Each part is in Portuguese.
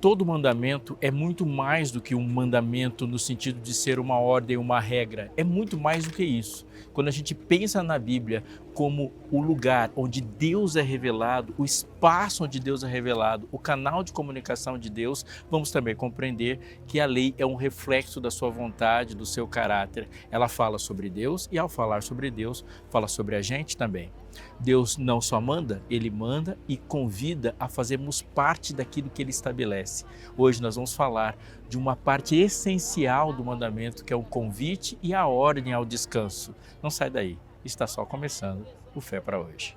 Todo mandamento é muito mais do que um mandamento no sentido de ser uma ordem, uma regra. É muito mais do que isso. Quando a gente pensa na Bíblia como o lugar onde Deus é revelado, o espaço onde Deus é revelado, o canal de comunicação de Deus, vamos também compreender que a lei é um reflexo da sua vontade, do seu caráter. Ela fala sobre Deus e, ao falar sobre Deus, fala sobre a gente também. Deus não só manda, Ele manda e convida a fazermos parte daquilo que Ele estabelece. Hoje nós vamos falar de uma parte essencial do mandamento, que é o convite e a ordem ao descanso. Não sai daí, está só começando o Fé para Hoje.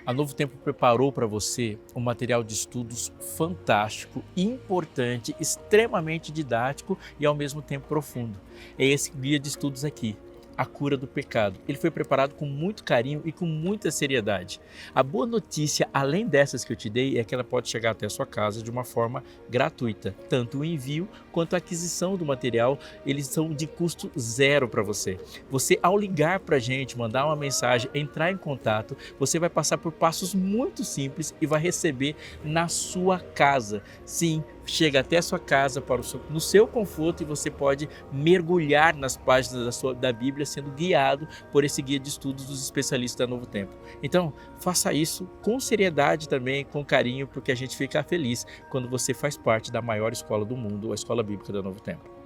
A Novo Tempo preparou para você um material de estudos fantástico, importante, extremamente didático e ao mesmo tempo profundo. É esse guia de estudos aqui, A Cura do Pecado. Ele foi preparado com muito carinho e com muita seriedade. A boa notícia, além dessas que eu te dei, é que ela pode chegar até a sua casa de uma forma gratuita. Tanto o envio quanto a aquisição do material, eles são de custo zero para você. Você, ao ligar para a gente, mandar uma mensagem, entrar em contato, você vai passar por passos muito simples e vai receber na sua casa. Sim, chega até a sua casa no seu conforto, e você pode mergulhar nas páginas da Bíblia sendo guiado por esse guia de estudos dos especialistas da Novo Tempo. Então, faça isso com seriedade também, com carinho, porque a gente fica feliz quando você faz parte da maior escola do mundo, a Escola Bíblica da Novo Tempo.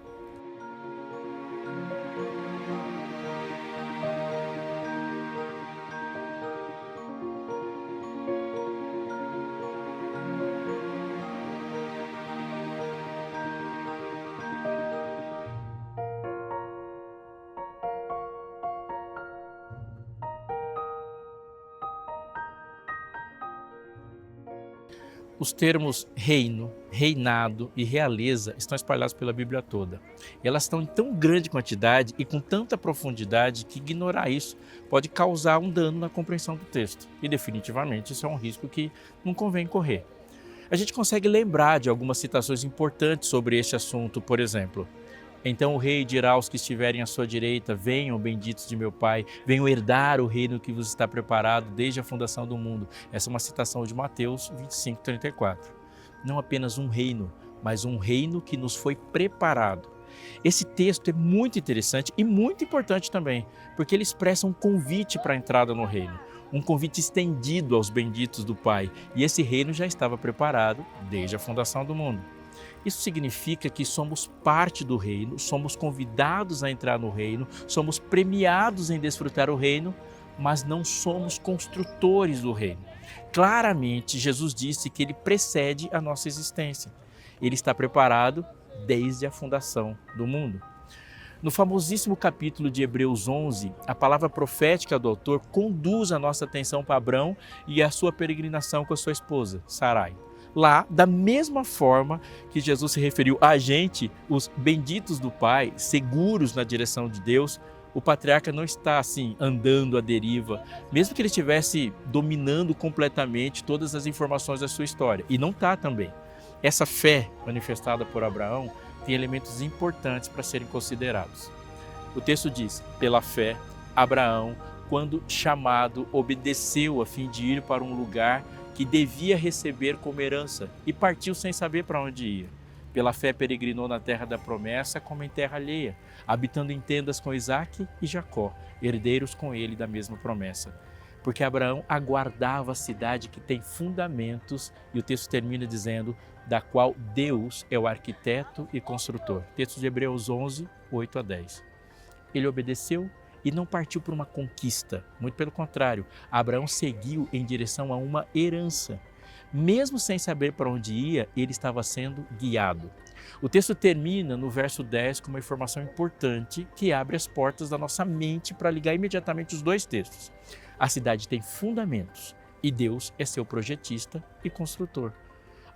Os termos reino, reinado e realeza estão espalhados pela Bíblia toda. Elas estão em tão grande quantidade e com tanta profundidade que ignorar isso pode causar um dano na compreensão do texto. E definitivamente isso é um risco que não convém correr. A gente consegue lembrar de algumas citações importantes sobre este assunto, por exemplo: então o rei dirá aos que estiverem à sua direita: venham, benditos de meu Pai, venham herdar o reino que vos está preparado desde a fundação do mundo. Essa é uma citação de Mateus 25:34. Não apenas um reino, mas um reino que nos foi preparado. Esse texto é muito interessante e muito importante também, porque ele expressa um convite para a entrada no reino, um convite estendido aos benditos do Pai, e esse reino já estava preparado desde a fundação do mundo. Isso significa que somos parte do reino, somos convidados a entrar no reino, somos premiados em desfrutar o reino, mas não somos construtores do reino. Claramente, Jesus disse que ele precede a nossa existência. Ele está preparado desde a fundação do mundo. No famosíssimo capítulo de Hebreus 11, a palavra profética do autor conduz a nossa atenção para Abrão e a sua peregrinação com a sua esposa, Sarai. Lá, da mesma forma que Jesus se referiu a gente, os benditos do Pai, seguros na direção de Deus, o patriarca não está assim, andando à deriva, mesmo que ele estivesse dominando completamente todas as informações da sua história. E não está também. Essa fé manifestada por Abraão tem elementos importantes para serem considerados. O texto diz: pela fé, Abraão, quando chamado, obedeceu a fim de ir para um lugar que devia receber como herança, e partiu sem saber para onde ia. Pela fé peregrinou na terra da promessa como em terra alheia, habitando em tendas com Isaque e Jacó, herdeiros com ele da mesma promessa. Porque Abraão aguardava a cidade que tem fundamentos, e o texto termina dizendo: da qual Deus é o arquiteto e construtor. Texto de Hebreus 11, 8 a 10. Ele obedeceu e não partiu por uma conquista, muito pelo contrário, Abraão seguiu em direção a uma herança. Mesmo sem saber para onde ia, ele estava sendo guiado. O texto termina no verso 10 com uma informação importante que abre as portas da nossa mente para ligar imediatamente os dois textos. A cidade tem fundamentos e Deus é seu projetista e construtor.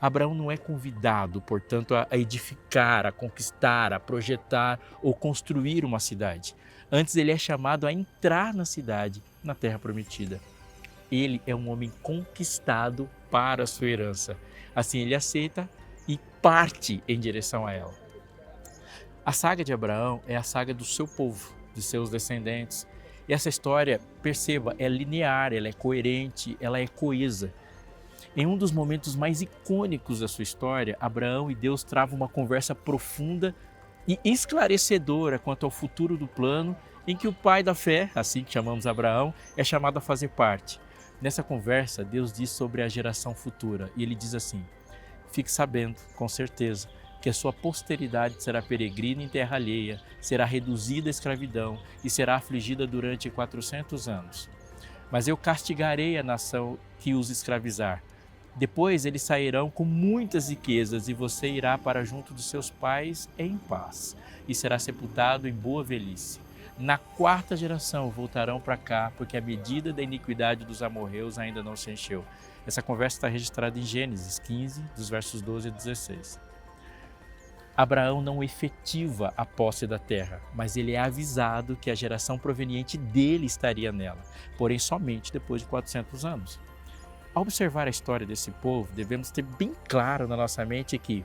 Abraão não é convidado, portanto, a edificar, a conquistar, a projetar ou construir uma cidade. Antes, ele é chamado a entrar na cidade, na terra prometida. Ele é um homem conquistado para a sua herança. Assim, ele aceita e parte em direção a ela. A saga de Abraão é a saga do seu povo, de seus descendentes. E essa história, perceba, é linear, ela é coerente, ela é coesa. Em um dos momentos mais icônicos da sua história, Abraão e Deus travam uma conversa profunda e esclarecedora quanto ao futuro do plano em que o pai da fé, assim que chamamos Abraão, é chamado a fazer parte. Nessa conversa, Deus diz sobre a geração futura e ele diz assim: fique sabendo, com certeza, que a sua posteridade será peregrina em terra alheia, será reduzida à escravidão e será afligida durante 400 anos. Mas eu castigarei a nação que os escravizar. Depois eles sairão com muitas riquezas e você irá para junto dos seus pais em paz e será sepultado em boa velhice. Na quarta geração voltarão para cá, porque a medida da iniquidade dos amorreus ainda não se encheu. Essa conversa está registrada em Gênesis 15, dos versos 12 a 16. Abraão não efetiva a posse da terra, mas ele é avisado que a geração proveniente dele estaria nela, porém somente depois de 400 anos. Ao observar a história desse povo, devemos ter bem claro na nossa mente que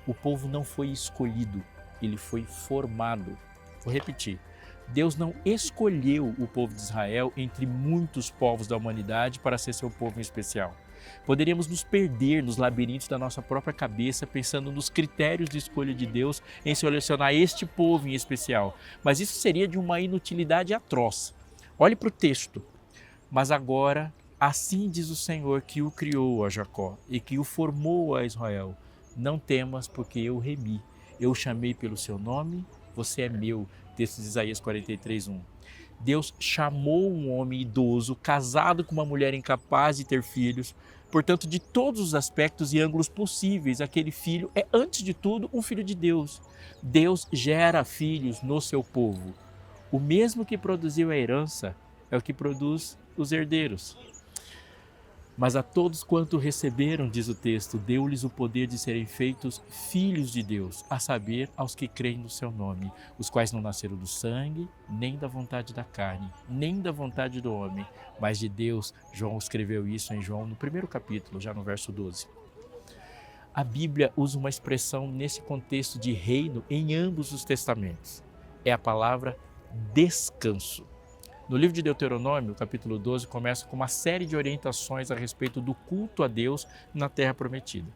o povo não foi escolhido, ele foi formado. Vou repetir. Deus não escolheu o povo de Israel entre muitos povos da humanidade para ser seu povo em especial. Poderíamos nos perder nos labirintos da nossa própria cabeça pensando nos critérios de escolha de Deus em selecionar este povo em especial, mas isso seria de uma inutilidade atroz. Olhe para o texto. Mas agora, assim diz o Senhor que o criou a Jacó e que o formou a Israel: não temas, porque eu o remi, eu o chamei pelo seu nome, você é meu. Texto de Isaías 43:1. Deus chamou um homem idoso, casado com uma mulher incapaz de ter filhos. Portanto, de todos os aspectos e ângulos possíveis, aquele filho é, antes de tudo, um filho de Deus. Deus gera filhos no seu povo. O mesmo que produziu a herança é o que produz os herdeiros. Mas a todos quanto receberam, diz o texto, deu-lhes o poder de serem feitos filhos de Deus, a saber, aos que creem no seu nome, os quais não nasceram do sangue, nem da vontade da carne, nem da vontade do homem, mas de Deus. João escreveu isso em João no primeiro capítulo, já no verso 12. A Bíblia usa uma expressão nesse contexto de reino em ambos os testamentos. É a palavra descanso. No livro de Deuteronômio, capítulo 12, começa com uma série de orientações a respeito do culto a Deus na Terra Prometida.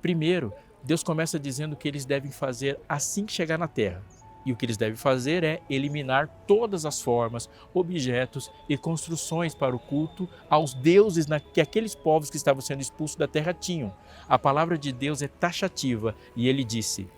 Primeiro, Deus começa dizendo o que eles devem fazer assim que chegar na Terra. E o que eles devem fazer é eliminar todas as formas, objetos e construções para o culto aos deuses que aqueles povos que estavam sendo expulsos da terra tinham. A palavra de Deus é taxativa e ele disse: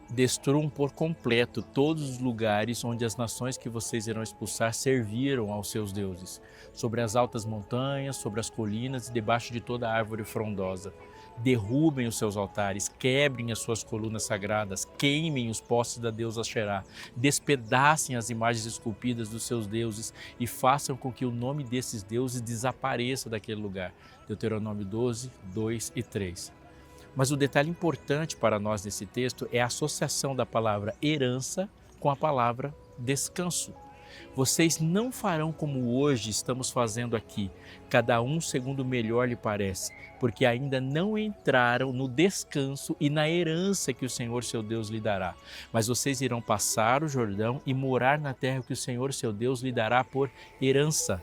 destruam por completo todos os lugares onde as nações que vocês irão expulsar serviram aos seus deuses, sobre as altas montanhas, sobre as colinas e debaixo de toda árvore frondosa. Derrubem os seus altares, quebrem as suas colunas sagradas, queimem os postes da deusa Asherá, despedacem as imagens esculpidas dos seus deuses e façam com que o nome desses deuses desapareça daquele lugar. Deuteronômio 12, 2 e 3. Mas o detalhe importante para nós nesse texto é a associação da palavra herança com a palavra descanso. Vocês não farão como hoje estamos fazendo aqui, cada um segundo melhor lhe parece, porque ainda não entraram no descanso e na herança que o Senhor seu Deus lhe dará. Mas vocês irão passar o Jordão e morar na terra que o Senhor seu Deus lhe dará por herança.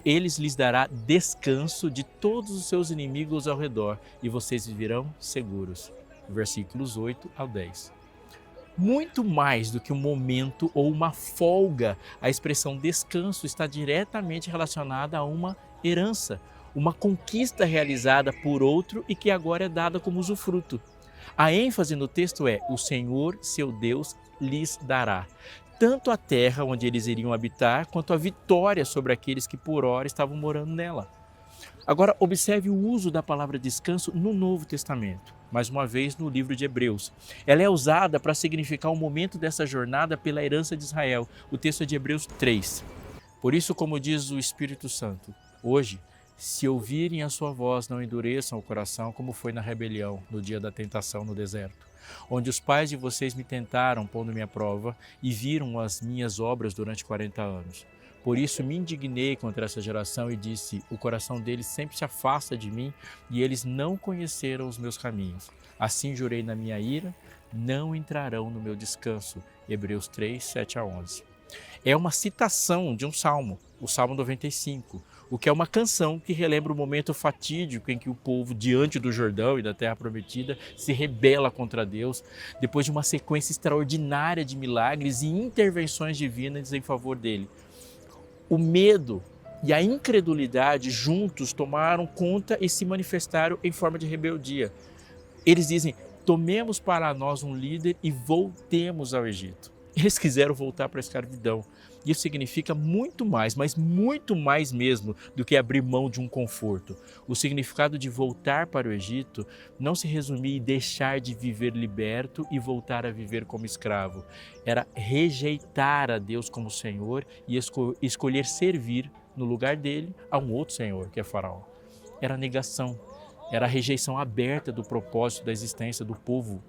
Eles lhes dará descanso de todos os seus inimigos ao redor e vocês viverão seguros. Versículos 8 ao 10. Muito mais do que um momento ou uma folga, a expressão descanso está diretamente relacionada a uma herança, uma conquista realizada por outro e que agora é dada como usufruto. A ênfase no texto é: o Senhor, seu Deus, lhes dará tanto a terra onde eles iriam habitar, quanto a vitória sobre aqueles que por ora estavam morando nela. Agora, observe o uso da palavra descanso no Novo Testamento, mais uma vez no livro de Hebreus. Ela é usada para significar o momento dessa jornada pela herança de Israel. O texto é de Hebreus 3. Por isso, como diz o Espírito Santo, hoje, se ouvirem a sua voz, não endureçam o coração, como foi na rebelião, no dia da tentação no deserto, onde os pais de vocês me tentaram, pondo-me à prova, e viram as minhas obras durante 40 anos. Por isso me indignei contra essa geração e disse: o coração deles sempre se afasta de mim e eles não conheceram os meus caminhos. Assim jurei na minha ira, não entrarão no meu descanso. Hebreus 3, 7 a 11. É uma citação de um salmo, o Salmo 95, o que é uma canção que relembra o momento fatídico em que o povo, diante do Jordão e da Terra Prometida, se rebela contra Deus, depois de uma sequência extraordinária de milagres e intervenções divinas em favor dele. O medo e a incredulidade juntos tomaram conta e se manifestaram em forma de rebeldia. Eles dizem: tomemos para nós um líder e voltemos ao Egito. Eles quiseram voltar para a escravidão. Isso significa muito mais, mas muito mais mesmo, do que abrir mão de um conforto. O significado de voltar para o Egito não se resumia em deixar de viver liberto e voltar a viver como escravo. Era rejeitar a Deus como Senhor e escolher servir no lugar dele a um outro Senhor, que é Faraó. Era negação, era a rejeição aberta do propósito da existência do povo.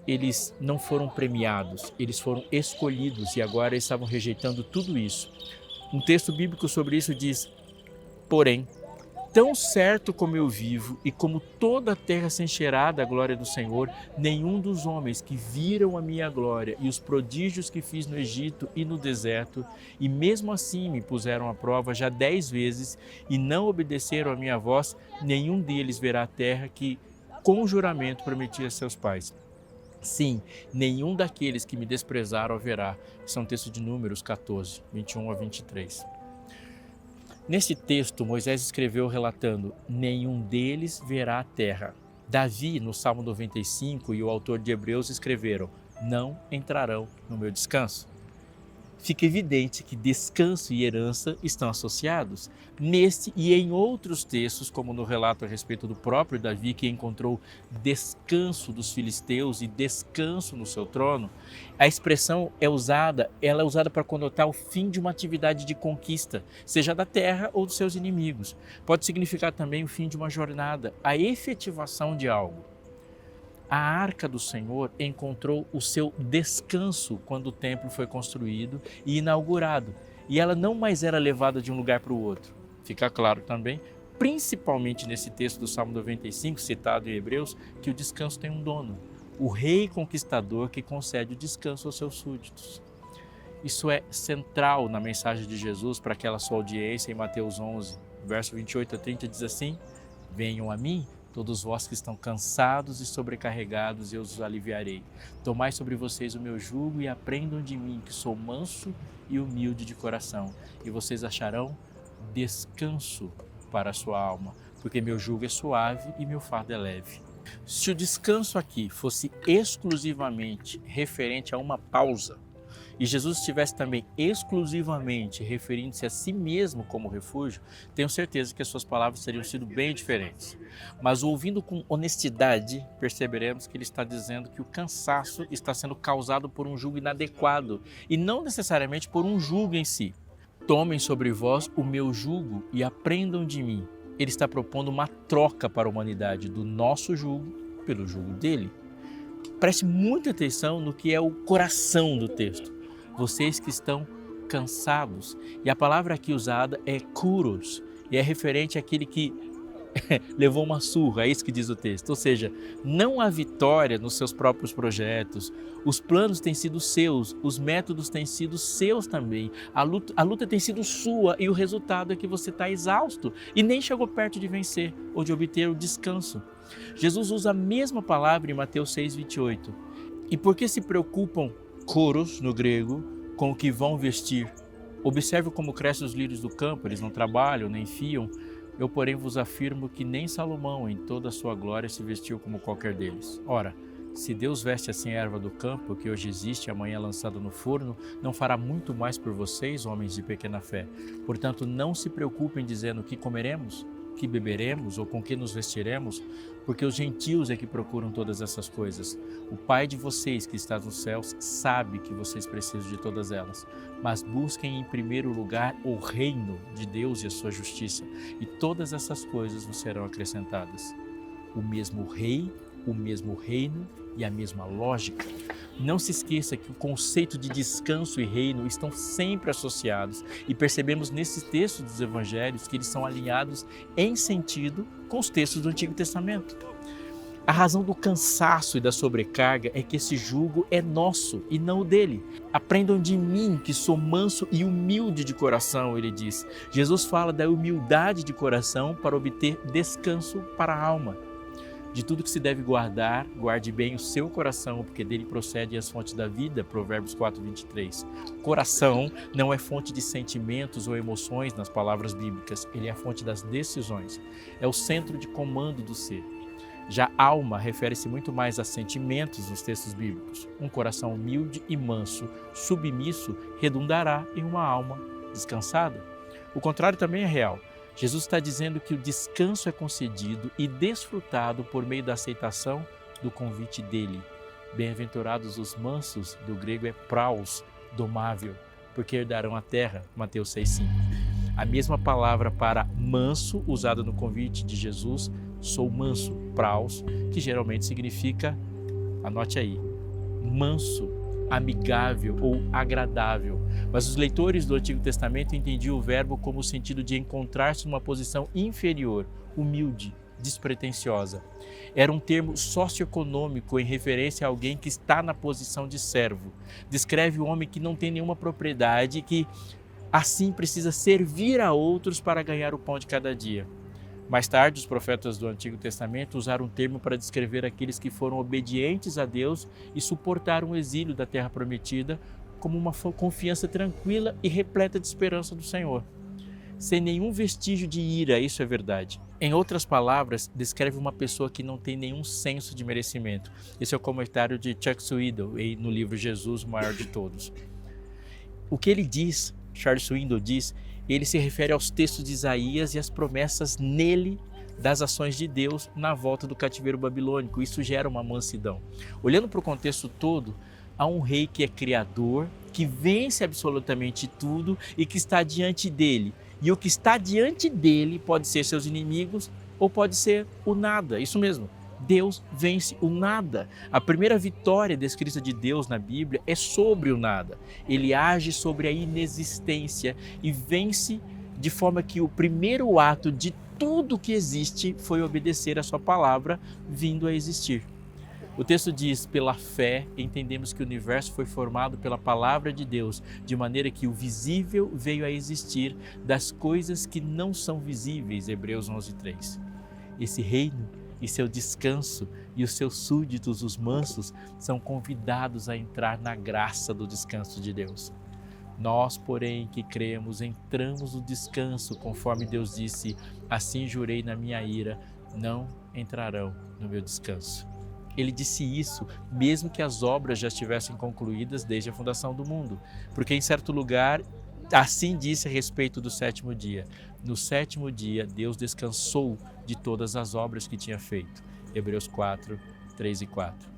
Eles não foram premiados, eles foram escolhidos e agora eles estavam rejeitando tudo isso. Um texto bíblico sobre isso diz: porém, tão certo como eu vivo e como toda a terra se encherá da glória do Senhor, nenhum dos homens que viram a minha glória e os prodígios que fiz no Egito e no deserto, e mesmo assim me puseram à prova já 10 vezes e não obedeceram à minha voz, nenhum deles verá a terra que com juramento prometi a seus pais. Sim, nenhum daqueles que me desprezaram haverá. Isso é um texto de Números 14, 21 a 23. Nesse texto, Moisés escreveu relatando: nenhum deles verá a terra. Davi, no Salmo 95, e o autor de Hebreus escreveram: não entrarão no meu descanso. Fica evidente que descanso e herança estão associados. Neste e em outros textos, como no relato a respeito do próprio Davi, que encontrou descanso dos filisteus e descanso no seu trono, a expressão ela é usada para conotar o fim de uma atividade de conquista, seja da terra ou dos seus inimigos. Pode significar também o fim de uma jornada, a efetivação de algo. A Arca do Senhor encontrou o seu descanso quando o templo foi construído e inaugurado, e ela não mais era levada de um lugar para o outro. Fica claro também, principalmente nesse texto do Salmo 95, citado em Hebreus, que o descanso tem um dono, o rei conquistador que concede o descanso aos seus súditos. Isso é central na mensagem de Jesus para aquela sua audiência em Mateus 11, verso 28 a 30, diz assim: venham a mim, todos vós que estão cansados e sobrecarregados, eu os aliviarei. Tomai sobre vocês o meu jugo e aprendam de mim, que sou manso e humilde de coração, e vocês acharão descanso para a sua alma, porque meu jugo é suave e meu fardo é leve. Se o descanso aqui fosse exclusivamente referente a uma pausa, e Jesus estivesse também exclusivamente referindo-se a si mesmo como refúgio, tenho certeza que as suas palavras teriam sido bem diferentes. Mas ouvindo com honestidade, perceberemos que ele está dizendo que o cansaço está sendo causado por um jugo inadequado e não necessariamente por um jugo em si. Tomem sobre vós o meu jugo e aprendam de mim. Ele está propondo uma troca para a humanidade do nosso jugo pelo jugo dele. Preste muita atenção no que é o coração do texto. Vocês que estão cansados. E a palavra aqui usada é kuros, e é referente àquele que levou uma surra, é isso que diz o texto. Ou seja, não há vitória nos seus próprios projetos, os planos têm sido seus, os métodos têm sido seus também, a luta tem sido sua e o resultado é que você está exausto e nem chegou perto de vencer ou de obter o descanso. Jesus usa a mesma palavra em Mateus 6,28. E por que se preocupam, kuros no grego, com o que vão vestir? Observe como crescem os lírios do campo, eles não trabalham nem fiam. Eu, porém, vos afirmo que nem Salomão, em toda a sua glória, se vestiu como qualquer deles. Ora, se Deus veste assim a erva do campo, que hoje existe e amanhã é lançada no forno, não fará muito mais por vocês, homens de pequena fé. Portanto, não se preocupem dizendo: que comeremos, que beberemos ou com que nos vestiremos, porque os gentios é que procuram todas essas coisas. O Pai de vocês que está nos céus sabe que vocês precisam de todas elas. Mas busquem em primeiro lugar o reino de Deus e a sua justiça, e todas essas coisas vos serão acrescentadas. O mesmo rei, o mesmo reino e a mesma lógica. Não se esqueça que o conceito de descanso e reino estão sempre associados e percebemos nesses textos dos evangelhos que eles são alinhados em sentido com os textos do Antigo Testamento. A razão do cansaço e da sobrecarga é que esse jugo é nosso e não o dele. Aprendam de mim que sou manso e humilde de coração, ele diz. Jesus fala da humildade de coração para obter descanso para a alma. De tudo que se deve guardar, guarde bem o seu coração, porque dele procedem as fontes da vida, Provérbios 4:23. Coração não é fonte de sentimentos ou emoções nas palavras bíblicas, ele é a fonte das decisões. É o centro de comando do ser. Já alma refere-se muito mais a sentimentos nos textos bíblicos. Um coração humilde e manso, submisso, redundará em uma alma descansada. O contrário também é real. Jesus está dizendo que o descanso é concedido e desfrutado por meio da aceitação do convite dele. Bem-aventurados os mansos, do grego é praus, domável, porque herdarão a terra, Mateus 6,5. A mesma palavra para manso usada no convite de Jesus, sou manso, praus, que geralmente significa, anote aí, manso, amigável ou agradável. Mas os leitores do Antigo Testamento entendiam o verbo como o sentido de encontrar-se numa posição inferior, humilde, despretensiosa. Era um termo socioeconômico em referência a alguém que está na posição de servo. Descreve o homem que não tem nenhuma propriedade e que, assim, precisa servir a outros para ganhar o pão de cada dia. Mais tarde, os profetas do Antigo Testamento usaram um termo para descrever aqueles que foram obedientes a Deus e suportaram o exílio da terra prometida como uma confiança tranquila e repleta de esperança do Senhor. Sem nenhum vestígio de ira, isso é verdade. Em outras palavras, descreve uma pessoa que não tem nenhum senso de merecimento. Esse é o comentário de Chuck Swindoll no livro Jesus, o Maior de Todos. O que ele diz, Charles Swindoll diz, ele se refere aos textos de Isaías e às promessas nele das ações de Deus na volta do cativeiro babilônico. Isso gera uma mansidão. Olhando para o contexto todo, há um rei que é criador, que vence absolutamente tudo e que está diante dele. E o que está diante dele pode ser seus inimigos ou pode ser o nada. Isso mesmo. Deus vence o nada. A primeira vitória descrita de Deus na Bíblia é sobre o nada. Ele age sobre a inexistência e vence de forma que o primeiro ato de tudo que existe foi obedecer a sua palavra, vindo a existir. O texto diz, pela fé, entendemos que o universo foi formado pela palavra de Deus, de maneira que o visível veio a existir das coisas que não são visíveis, Hebreus 11:3. Esse reino e seu descanso e os seus súditos, os mansos, são convidados a entrar na graça do descanso de Deus. Nós, porém, que cremos, entramos no descanso, conforme Deus disse, assim jurei na minha ira, não entrarão no meu descanso. Ele disse isso mesmo que as obras já estivessem concluídas desde a fundação do mundo, porque em certo lugar assim disse a respeito do sétimo dia. No sétimo dia, Deus descansou de todas as obras que tinha feito. Hebreus 4, 3 e 4.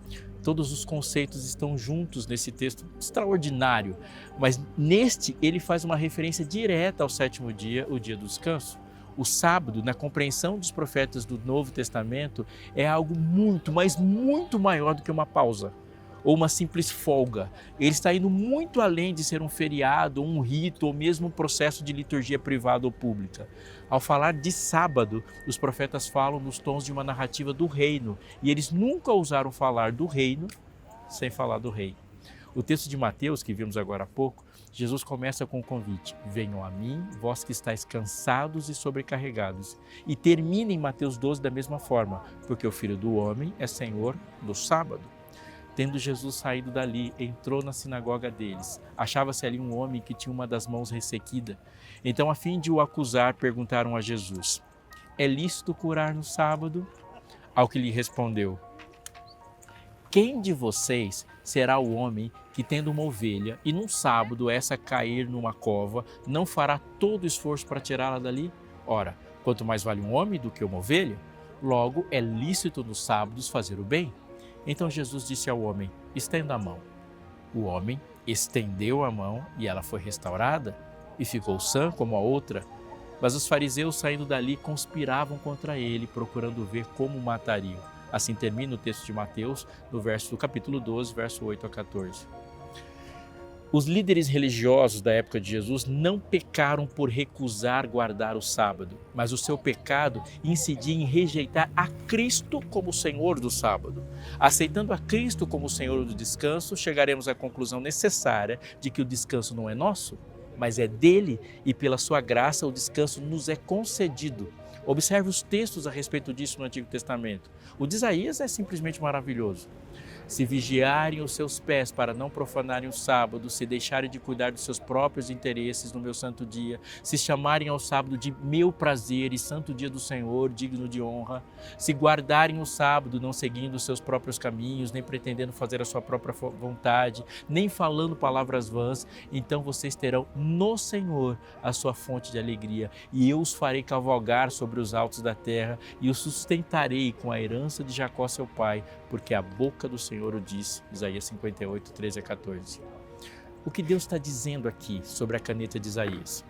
Todos os conceitos estão juntos nesse texto extraordinário, mas neste ele faz uma referência direta ao sétimo dia, o dia do descanso. O sábado, na compreensão dos profetas do Novo Testamento, é algo muito, mas muito maior do que uma pausa ou uma simples folga. Ele está indo muito além de ser um feriado, um rito ou mesmo um processo de liturgia privada ou pública. Ao falar de sábado, os profetas falam nos tons de uma narrativa do reino e eles nunca ousaram falar do reino sem falar do rei. O texto de Mateus, que vimos agora há pouco, Jesus começa com o convite, venham a mim, vós que estáis cansados e sobrecarregados. E termina em Mateus 12 da mesma forma, porque o Filho do Homem é Senhor do sábado. Tendo Jesus saído dali, entrou na sinagoga deles. Achava-se ali um homem que tinha uma das mãos ressequida. Então, a fim de o acusar, perguntaram a Jesus, é lícito curar no sábado? Ao que lhe respondeu, quem de vocês será o homem que, tendo uma ovelha, e num sábado essa cair numa cova, não fará todo o esforço para tirá-la dali? Ora, quanto mais vale um homem do que uma ovelha? Logo, é lícito nos sábados fazer o bem. Então Jesus disse ao homem, estenda a mão. O homem estendeu a mão e ela foi restaurada e ficou sã como a outra. Mas os fariseus, saindo dali, conspiravam contra ele, procurando ver como o matariam. Assim termina o texto de Mateus, no capítulo 12, verso 8 a 14. Os líderes religiosos da época de Jesus não pecaram por recusar guardar o sábado, mas o seu pecado incidia em rejeitar a Cristo como Senhor do sábado. Aceitando a Cristo como Senhor do descanso, chegaremos à conclusão necessária de que o descanso não é nosso, mas é dele, e pela sua graça o descanso nos é concedido. Observe os textos a respeito disso no Antigo Testamento. O de Isaías é simplesmente maravilhoso. Se vigiarem os seus pés para não profanarem o sábado, se deixarem de cuidar dos seus próprios interesses no meu santo dia, se chamarem ao sábado de meu prazer e santo dia do Senhor, digno de honra, se guardarem o sábado, não seguindo os seus próprios caminhos, nem pretendendo fazer a sua própria vontade, nem falando palavras vãs, então vocês terão no Senhor a sua fonte de alegria, e eu os farei cavalgar sobre os altos da terra, e os sustentarei com a herança de Jacó seu pai, porque a boca do Senhor o disse, Isaías 58, 13 a 14. O que Deus está dizendo aqui sobre a caneta de Isaías?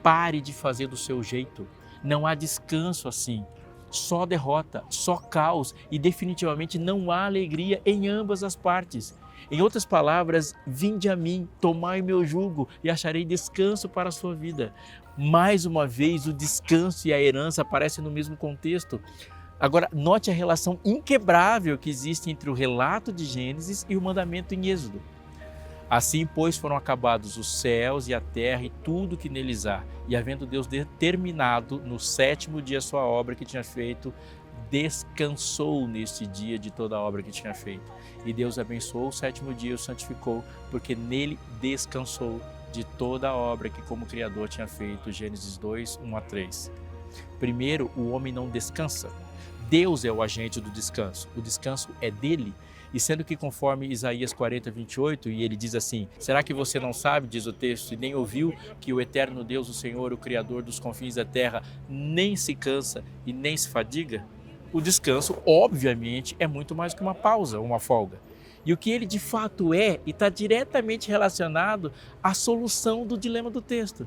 Pare de fazer do seu jeito, não há descanso assim, só derrota, só caos e definitivamente não há alegria em ambas as partes. Em outras palavras, vinde a mim, tomai o meu jugo e acharei descanso para a sua vida. Mais uma vez, o descanso e a herança aparecem no mesmo contexto. Agora, note a relação inquebrável que existe entre o relato de Gênesis e o mandamento em Êxodo. Assim, pois, foram acabados os céus e a terra e tudo que neles há. E havendo Deus determinado no sétimo dia a sua obra que tinha feito, descansou neste dia de toda a obra que tinha feito. E Deus abençoou o sétimo dia e o santificou, porque nele descansou de toda a obra que como Criador tinha feito. Gênesis 2, 1 a 3. Primeiro, o homem não descansa. Deus é o agente do descanso, o descanso é dele. E sendo que conforme Isaías 40, 28, e ele diz assim: será que você não sabe, diz o texto, e nem ouviu que o eterno Deus, o Senhor, o Criador dos confins da terra, nem se cansa e nem se fadiga? O descanso, obviamente, é muito mais que uma pausa, uma folga. E o que ele de fato é, e está diretamente relacionado à solução do dilema do texto.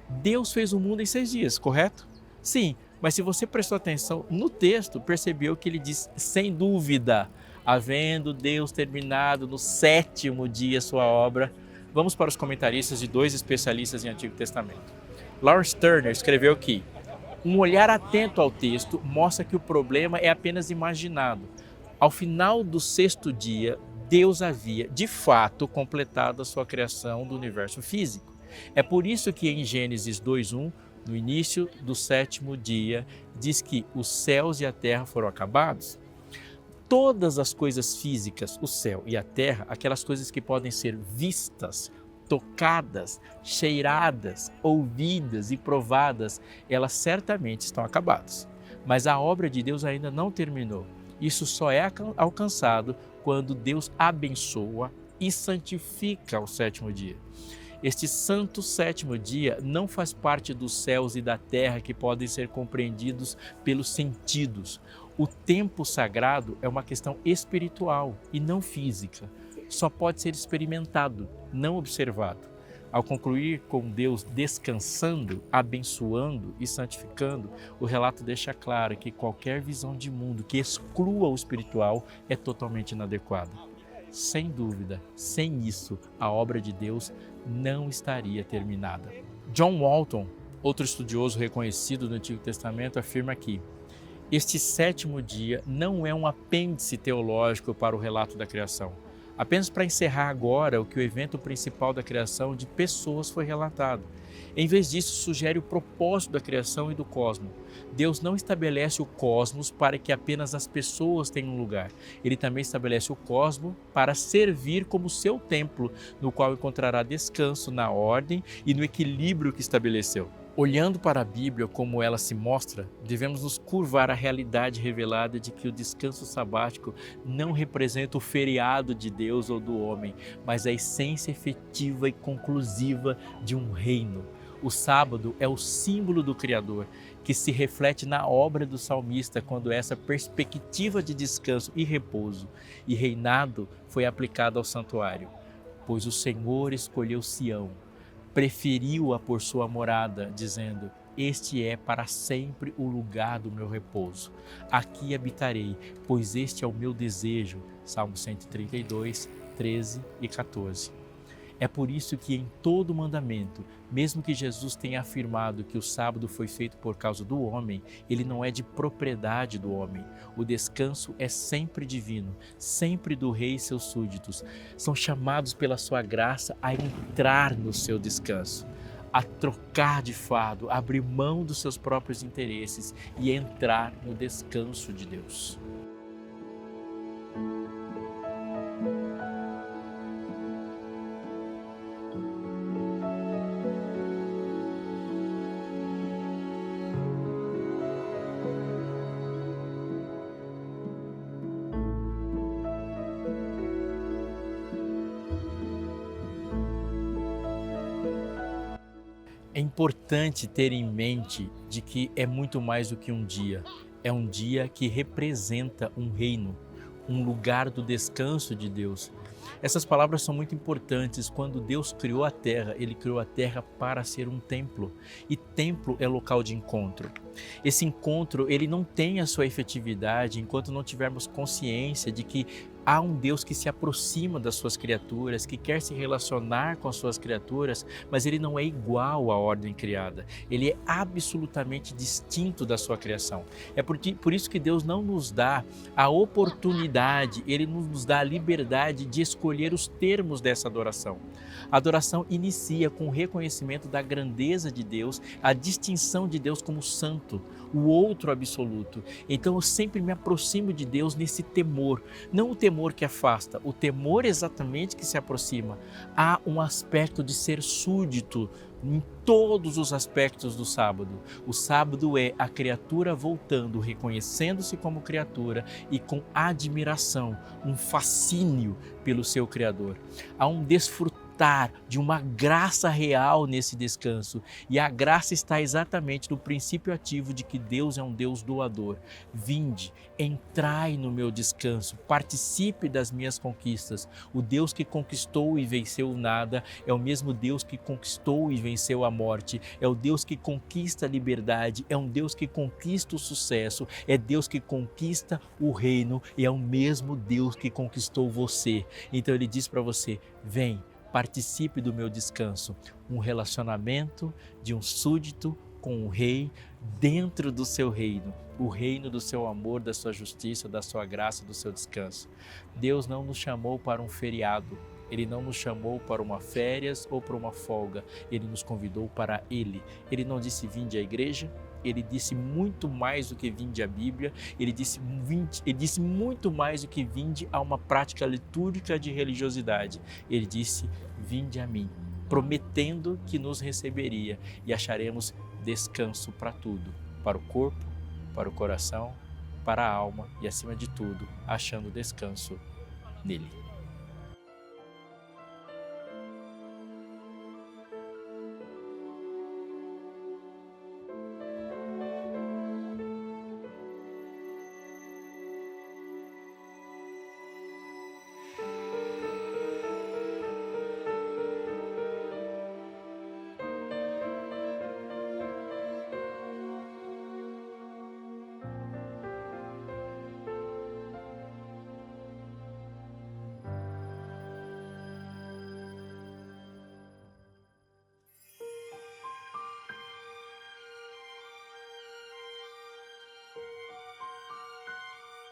Deus fez o mundo em 6 dias, correto? Sim, mas se você prestou atenção no texto, percebeu que ele diz, sem dúvida, havendo Deus terminado no sétimo dia sua obra. Vamos para os comentaristas de 2 especialistas em Antigo Testamento. Lawrence Turner escreveu que um olhar atento ao texto mostra que o problema é apenas imaginado. Ao final do 6º dia, Deus havia, de fato, completado a sua criação do universo físico. É por isso que em Gênesis 2:1, no início do 7º dia, diz que os céus e a terra foram acabados. Todas as coisas físicas, o céu e a terra, aquelas coisas que podem ser vistas, tocadas, cheiradas, ouvidas e provadas, elas certamente estão acabadas. Mas a obra de Deus ainda não terminou. Isso só é alcançado quando Deus abençoa e santifica o 7º dia. Este santo 7º dia não faz parte dos céus e da terra que podem ser compreendidos pelos sentidos. O tempo sagrado é uma questão espiritual e não física. Só pode ser experimentado, não observado. Ao concluir com Deus descansando, abençoando e santificando, o relato deixa claro que qualquer visão de mundo que exclua o espiritual é totalmente inadequada. Sem dúvida, sem isso, a obra de Deus não estaria terminada. John Walton, outro estudioso reconhecido do Antigo Testamento, afirma que este 7º dia não é um apêndice teológico para o relato da criação. Apenas para encerrar agora o que o evento principal da criação de pessoas foi relatado. Em vez disso, sugere o propósito da criação e do cosmos. Deus não estabelece o cosmos para que apenas as pessoas tenham um lugar. Ele também estabelece o cosmos para servir como seu templo, no qual encontrará descanso na ordem e no equilíbrio que estabeleceu. Olhando para a Bíblia como ela se mostra, devemos nos curvar à realidade revelada de que o descanso sabático não representa o feriado de Deus ou do homem, mas a essência efetiva e conclusiva de um reino. O sábado é o símbolo do Criador, que se reflete na obra do salmista quando essa perspectiva de descanso e repouso e reinado foi aplicada ao santuário. Pois o Senhor escolheu Sião, preferiu-a por sua morada, dizendo: este é para sempre o lugar do meu repouso. Aqui habitarei, pois este é o meu desejo. Salmo 132, 13 e 14. É por isso que em todo mandamento, mesmo que Jesus tenha afirmado que o sábado foi feito por causa do homem, ele não é de propriedade do homem. O descanso é sempre divino, sempre do rei e seus súditos. São chamados pela sua graça a entrar no seu descanso, a trocar de fardo, abrir mão dos seus próprios interesses e entrar no descanso de Deus. É importante ter em mente de que é muito mais do que um dia. É um dia que representa um reino, um lugar do descanso de Deus. Essas palavras são muito importantes. Quando Deus criou a terra, Ele criou a terra para ser um templo. E templo é local de encontro. Esse encontro, ele não tem a sua efetividade enquanto não tivermos consciência de que há um Deus que se aproxima das suas criaturas, que quer se relacionar com as suas criaturas, mas ele não é igual à ordem criada. Ele é absolutamente distinto da sua criação. É por isso que Deus não nos dá a oportunidade, ele nos dá a liberdade de escolher os termos dessa adoração. A adoração inicia com o reconhecimento da grandeza de Deus, a distinção de Deus como santo, o outro absoluto. Então eu sempre me aproximo de Deus nesse temor, não o temor que afasta, o temor exatamente que se aproxima. Há um aspecto de ser súdito em todos os aspectos do sábado. O sábado é a criatura voltando, reconhecendo-se como criatura e com admiração, um fascínio pelo seu Criador. Há um desfrutar de uma graça real nesse descanso, e a graça está exatamente no princípio ativo de que Deus é um Deus doador. Vinde, entrai no meu descanso, participe das minhas conquistas. O Deus que conquistou e venceu o nada é o mesmo Deus que conquistou e venceu a morte, é o Deus que conquista a liberdade, é um Deus que conquista o sucesso, é Deus que conquista o reino, e é o mesmo Deus que conquistou você. Então ele diz para você: vem, participe do meu descanso, um relacionamento de um súdito com o rei dentro do seu reino, o reino do seu amor, da sua justiça, da sua graça, do seu descanso. Deus não nos chamou para um feriado, Ele não nos chamou para uma férias ou para uma folga, Ele nos convidou para Ele. Ele não disse vinde à igreja, Ele disse muito mais do que vinde à Bíblia, ele disse muito mais do que vinde a uma prática litúrgica de religiosidade. Ele disse, vinde a mim, prometendo que nos receberia e acharemos descanso para tudo, para o corpo, para o coração, para a alma e, acima de tudo, achando descanso nele.